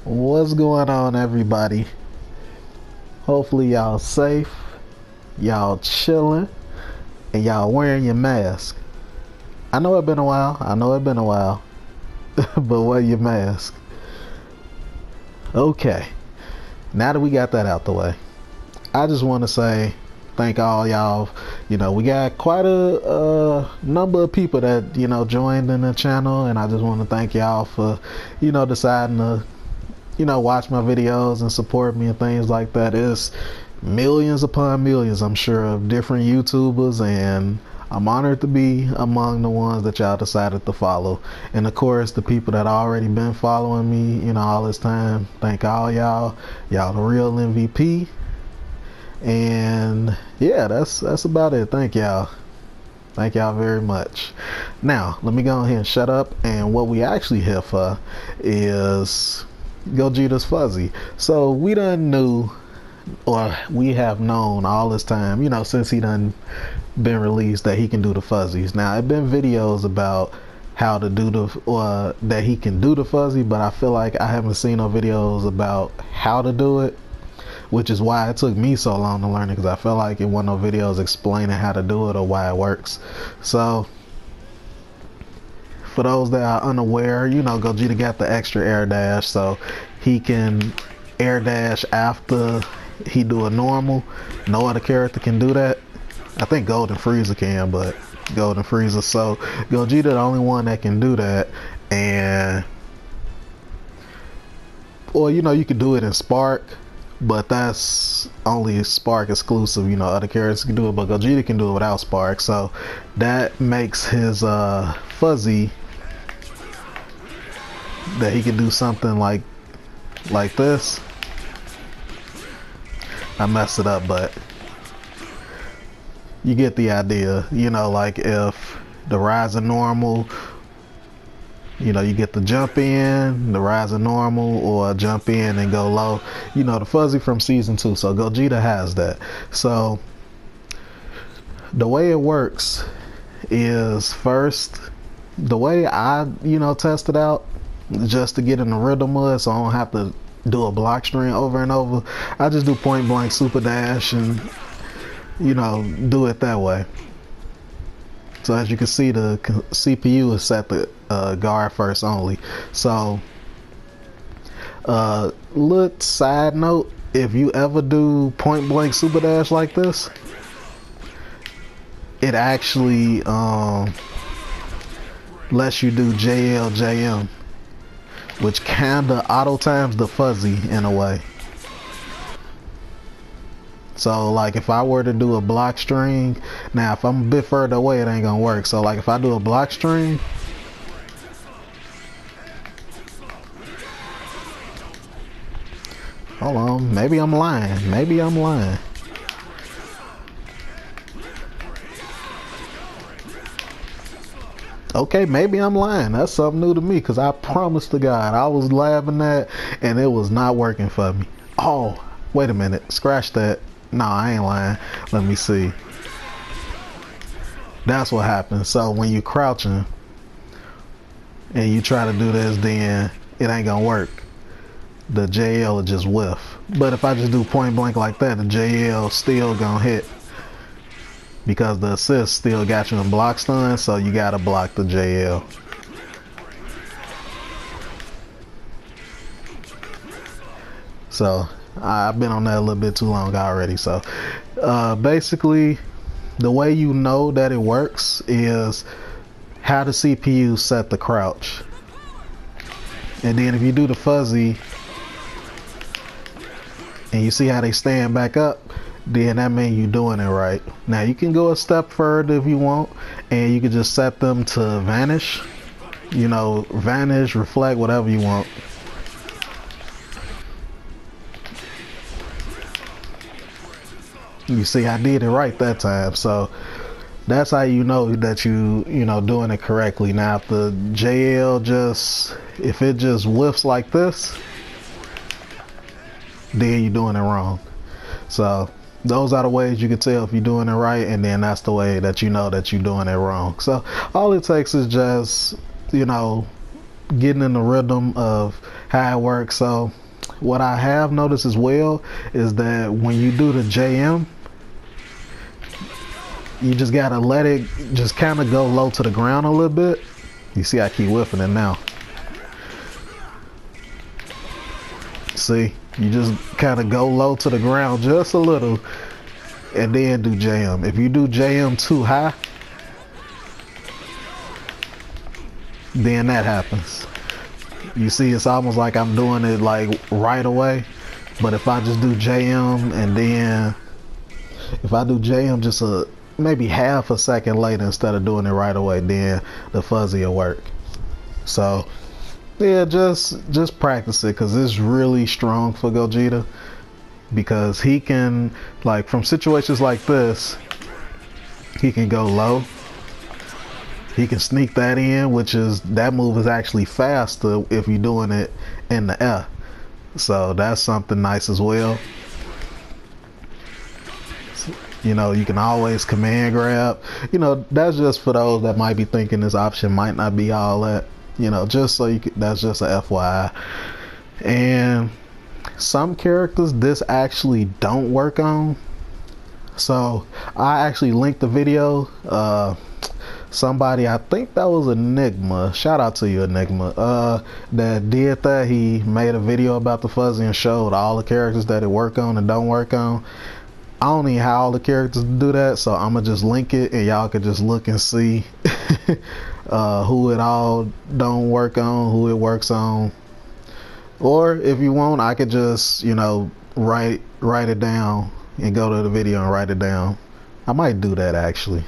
What's going on, everybody? Hopefully y'all safe, y'all chilling, and y'all wearing your mask. I know it's been a while, but wear your mask. Okay, now that we got that out the way, I just want to say thank all y'all. We got quite a number of people that joined in the channel, and I just want to thank y'all for deciding to watch my videos and support me and things like that. It's millions upon millions, I'm sure, of different YouTubers, and I'm honored to be among the ones that y'all decided to follow. And of course, the people that already been following me, all this time, thank all y'all. Y'all the real MVP. And yeah, that's about it. Thank y'all. Thank y'all very much. Now, let me go ahead and shut up. And what we actually here for is Gogeta's fuzzy. So we done knew, or we have known all this time, since he done been released, that he can do the fuzzies. Now, it been videos about how to do that he can do the fuzzy, but I feel like I haven't seen no videos about how to do it, which is why it took me so long to learn it, because I felt like it wasn't no videos explaining how to do it or why it works. So for those that are unaware, Gogeta got the extra air dash, so he can air dash after he do a normal. No other character can do that. I think Golden Frieza can, but Golden Frieza. So Gogeta the only one that can do that. And you could do it in Spark, but that's only Spark exclusive. Other characters can do it, but Gogeta can do it without Spark. So that makes his fuzzy, that he can do something like this. I messed it up, but you get the idea. Like if the rise of normal, you get the jump in, the rise of normal, or jump in and go low. The fuzzy from season 2. So Gogeta has that. So the way it works is, first, the way I test it out, just to get in the rhythm of it, so I don't have to do a block string over and over, I just do point blank super dash and do it that way. So as you can see, the CPU is set to guard first only. So little side note, if you ever do point blank super dash like this, it actually lets you do JLJM, which kinda auto times the fuzzy in a way. So like if I were to do a block string, now if I'm a bit further away, it ain't gonna work. So like if I do a block string, hold on, maybe I'm lying. Okay, maybe I'm lying. That's something new to me, because I promise to God, I was laughing at and it was not working for me. Oh, wait a minute. Scratch that. No, I ain't lying. Let me see. That's what happens. So when you crouching and you try to do this, then it ain't gonna work. The JL will just whiff. But if I just do point blank like that, the JL still gonna hit, because the assist still got you in block stun, so you gotta block the JL. So I've been on that a little bit too long already. So basically, the way you know that it works is how the CPU set the crouch. And then if you do the fuzzy and you see how they stand back up, then that means you're doing it right. Now you can go a step further if you want, and you can just set them to vanish, vanish, reflect, whatever you want. You see, I did it right that time. So that's how you know that you doing it correctly. Now if the JL if it just whiffs like this, then you're doing it wrong. So those are the ways you can tell if you're doing it right, and then that's the way that you know that you're doing it wrong. So all it takes is just getting in the rhythm of how it works. So what I have noticed as well is that when you do the JM, you just gotta let it just kind of go low to the ground a little bit. You see I keep whiffing it now. See, you just kind of go low to the ground just a little and then do JM. If you do JM too high, then that happens. You see, it's almost like I'm doing it like right away. But if I just do JM and then if I do JM just maybe half a second later instead of doing it right away, then the fuzzy will work. So yeah, just practice it, because it's really strong for Gogeta, because he can, like, from situations like this, he can go low. He can sneak that in, that move is actually faster if you're doing it in the air. So that's something nice as well. You know, you can always command grab. You know, that's just for those that might be thinking this option might not be all that. You know, just so that's just a FYI. And some characters this actually don't work on. So I actually linked the video. Somebody, I think that was Enigma, shout out to you, Enigma, that did that. He made a video about the fuzzy and showed all the characters that it work on and don't work on. I don't need how all the characters do that, so I'm gonna just link it and y'all can just look and see who it all don't work on, who it works on. Or if you want, I could just, you know, write it down and go to the video and write it down. I might do that actually.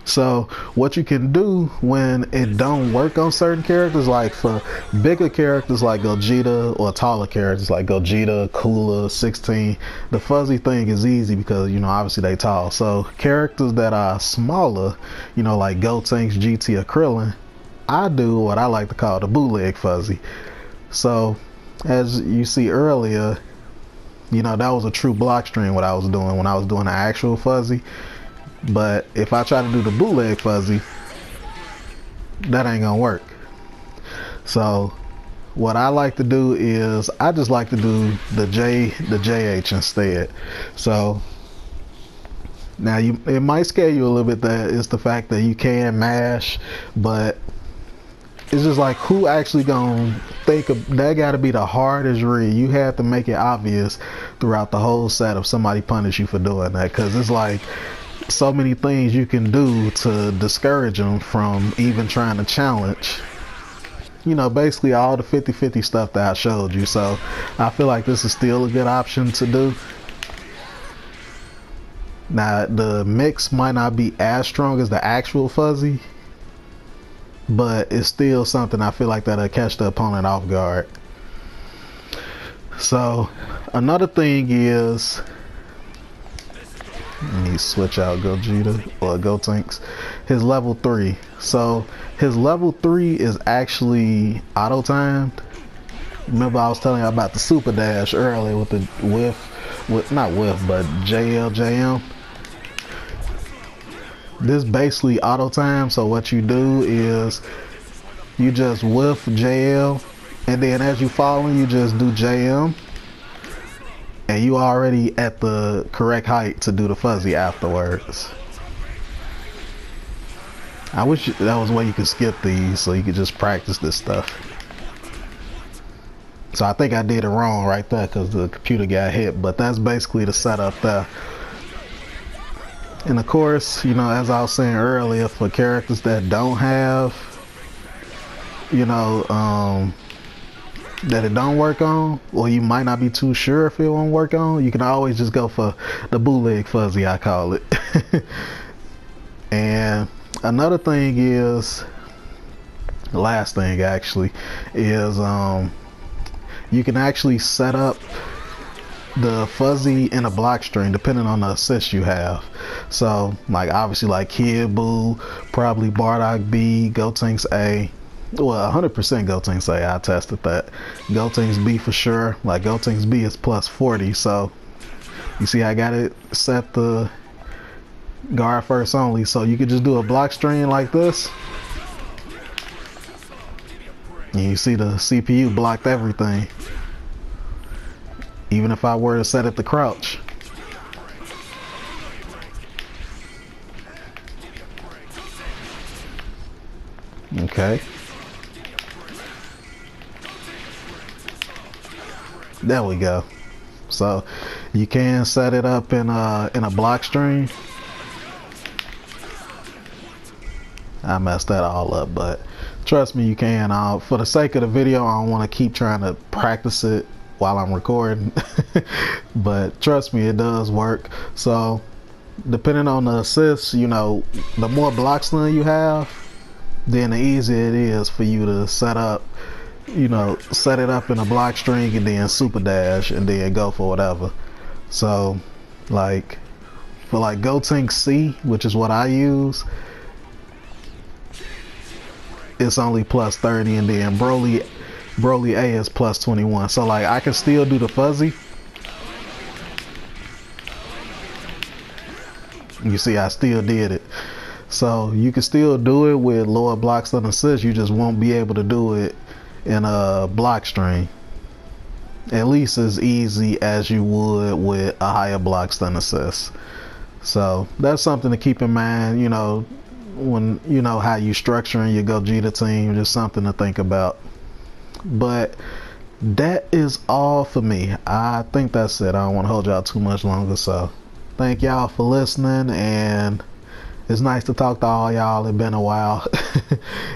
So what you can do when it don't work on certain characters, like for bigger characters like Gogeta, or taller characters like Gogeta, Cooler, 16, the fuzzy thing is easy because, you know, obviously they tall. So characters that are smaller, you know, like Gotenks, GT, or Krillin, I do what I like to call the bootleg fuzzy. So as you see earlier, you know, that was a true block string what I was doing when I was doing the actual fuzzy. But if I try to do the bootleg fuzzy, that ain't gonna work. So what I like to do is I just like to do the JH instead. So now it might scare you a little bit, that it's the fact that you can mash, but it's just like, who actually gonna think of that? Gotta be the hardest read. You have to make it obvious throughout the whole set if somebody punish you for doing that, because it's like so many things you can do to discourage them from even trying to challenge, you know, basically all the 50-50 stuff that I showed you. So I feel like this is still a good option to do. Now the mix might not be as strong as the actual fuzzy, but it's still something I feel like that'll catch the opponent off guard. So another thing is, let me switch out Gogeta or Gotenks, his level 3. So his level 3 is actually auto timed. Remember I was telling you about the super dash earlier with the not whiff, but JLJM. This basically auto time. So what you do is you just whiff JL, and then as you fall in, you just do JM, and you already at the correct height to do the fuzzy afterwards. I wish that was where you could skip these so you could just practice this stuff. So I think I did it wrong right there because the computer got hit, but that's basically the setup there. And of course, you know, as I was saying earlier, for characters that don't have, you know, that it don't work on, or you might not be too sure if it won't work on, you can always just go for the bootleg fuzzy, I call it. And another thing is, the last thing actually, is you can actually set up the fuzzy in a block string depending on the assist you have. So like obviously like Kid Buu, probably Bardock B, Gotenks A, well 100% Gotenks A, I tested that. Gotenks B for sure, like Gotenks B is plus 40, so you see I got it set the guard first only. So you could just do a block string like this. And you see the CPU blocked everything. Even if I were to set it to crouch. Okay. There we go. So you can set it up in a block string. I messed that all up, but trust me, you can. For the sake of the video, I don't want to keep trying to practice it while I'm recording. But trust me, it does work. So depending on the assists, you know, the more block stun you have, then the easier it is for you to set up, you know, set it up in a block string and then super dash and then go for whatever. So like for like Gotenk C, which is what I use, it's only plus 30, and then Broly A is plus 21. So like I can still do the fuzzy. You see, I still did it. So you can still do it with lower blocks than assist. You just won't be able to do it in a block string, at least as easy as you would with a higher blocks than assist. So that's something to keep in mind, you know, when you know how you structuring your Gogeta team. Just something to think about. But that is all for me. I think that's it. I don't want to hold y'all too much longer. So thank y'all for listening, and it's nice to talk to all y'all. It's been a while.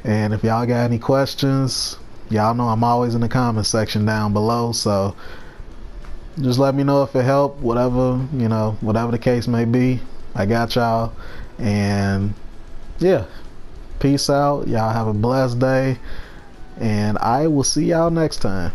And if y'all got any questions, y'all know I'm always in the comment section down below. So just let me know if it helped, whatever, you know, whatever the case may be. I got y'all. And yeah, peace out. Y'all have a blessed day, and I will see y'all next time.